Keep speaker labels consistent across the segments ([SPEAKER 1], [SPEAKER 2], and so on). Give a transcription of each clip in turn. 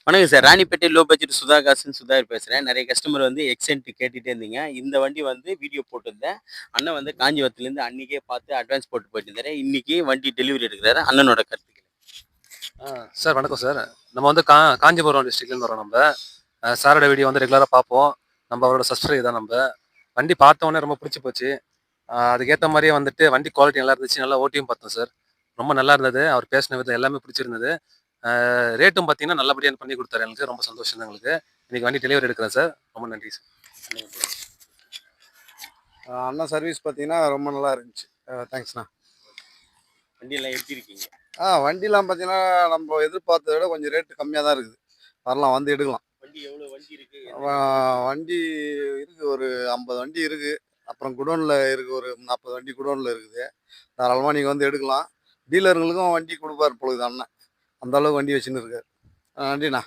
[SPEAKER 1] வணக்கம் sir. Ranipet low budget Sudhakar பேசுறேன். நெறைய கஸ்டமர் வந்து எக்ஸென்ட் கேட்டுட்டே இருந்தீங்க. இந்த வண்டி வந்து வீடியோ போட்டிருந்தேன். அண்ணன் வந்து காஞ்சிபுரத்துலேருந்து அன்னைக்கே பார்த்து அட்வான்ஸ் போட்டு போயிட்டு இருந்தாரு. இன்னைக்கு வண்டி டெலிவரி எடுக்குறாரு. அண்ணனோட கருத்துக்கள்.
[SPEAKER 2] ஆ சார் வணக்கம் சார். நம்ம வந்து காஞ்சிபுரம் டிஸ்ட்ரிக்ட்லேருந்து வரோம் நம்ம. சாரோட வீடியோ வந்து ரெகுலராக பார்ப்போம். நம்ம அவரோட சப்ஸ்கிரைபர் தான் நம்ம. வண்டி பார்த்த உடனே ரொம்ப பிடிச்சி போச்சு. அதுக்கேற்ற மாதிரியே வந்துட்டு வண்டி குவாலிட்டி நல்லா இருந்துச்சு. நல்லா ஓட்டியும் பார்த்தோம் சார். ரொம்ப நல்லா இருந்தது. அவர் பேசின விதம் எல்லாமே பிடிச்சிருந்தது. ரேட்டும் பார்த்தீங்கன்னா நல்லபடியாக பண்ணி கொடுத்தாரு எனக்கு. ரொம்ப சந்தோஷம் தான் எங்களுக்கு. இன்னைக்கு வண்டி டெலிவரி எடுக்கிறேன் சார். ரொம்ப நன்றி சார்.
[SPEAKER 3] அண்ணா சர்வீஸ் பார்த்தீங்கன்னா ரொம்ப நல்லா இருந்துச்சு. தேங்க்ஸ்ண்ணா.
[SPEAKER 1] வண்டியெல்லாம் எப்படி இருக்கீங்க?
[SPEAKER 3] வண்டிலாம் பார்த்தீங்கன்னா நம்ம எதிர்பார்த்தத விட கொஞ்சம் ரேட்டு கம்மியாக தான் இருக்குது. வரலாம் வந்து எடுக்கலாம்.
[SPEAKER 1] வண்டி எவ்வளோ வண்டி இருக்கு?
[SPEAKER 3] வண்டி இருக்குது, ஒரு 50 வண்டி இருக்குது. அப்புறம் குடோனில் இருக்குது, ஒரு 40 வண்டி குடோனில் இருக்குது. தாராளமாக நீங்கள் வந்து எடுக்கலாம். டீலருங்களுக்கும் வண்டி கொடுப்பார் பொழுது அண்ணன். அந்த அளவுக்கு வண்டி வச்சுன்னு இருக்காரு. நன்றிண்ணா.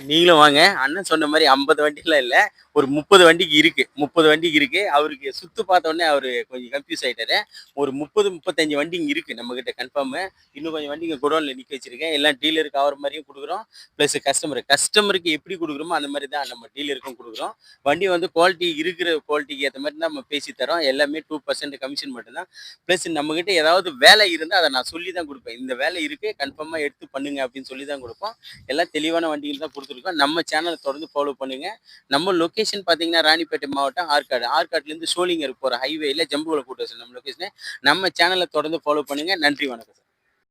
[SPEAKER 1] நீங்களும் வாங்க. அண்ணன் சொன்ன மாரி 50 வண்டிலாம் இல்ல. ஒரு 30 வண்டிக்கு இருக்கு. 30 வண்டிக்கு இருக்கு. அவருக்கு சுத்து பார்த்த உடனே அவரு கொஞ்சம் கன்ஃப்யூஸ் ஆயிட்டாரு. ஒரு 30, 35 வண்டி இங்க இருக்கு நம்மகிட்ட கன்ஃபார்மு. இன்னும் கொஞ்சம் வண்டிங்க குடோன்ல நிக்க வச்சிருக்கேன். எல்லாம் டீலருக்கு ஆகுற மாரியும் குடுக்குறோம். ப்ளஸ் கஸ்டமருக்கு எப்படி குடுக்குறோமோ அந்த மாரி தான் நம்ம டீலருக்கும் குடுக்குறோம். வண்டி வந்து குவாலிட்டி இருக்கிற குவாலிட்டிக்கு ஏத்த மாரி தான் நம்ம பேசி தரோம். எல்லாமே 2% கமிஷன் மட்டும் தான். ப்ளஸ் நம்மகிட்ட ஏதாவது வேலை இருந்தா அத நான் சொல்லி தான் குடுப்பேன். இந்த வேலை இருக்கு கன்ஃபார்மா எடுத்து பண்ணுங்க அப்படின்னு சொல்லி தான் குடுப்போம். எல்லாம் தெளிவான வண்டிகள் தான் குடுத்துருக்கோம். நம்ம சேனலை தொடர்ந்து ஃபாலோ பண்ணுங்க. நம்ம லொகேஷன் பார்த்தீங்கன்னா ராணிப்பேட்டை மாவட்டம் ஆற்காடு. ஆற்காட்லேருந்து சோளிங்கர் போற ஹைவேல ஜம்புகுளம் கூட்டு நம்ம லொகேஷனு. நம்ம சேனலை தொடர்ந்து ஃபாலோ பண்ணுங்க. நன்றி, வணக்கம் சார்.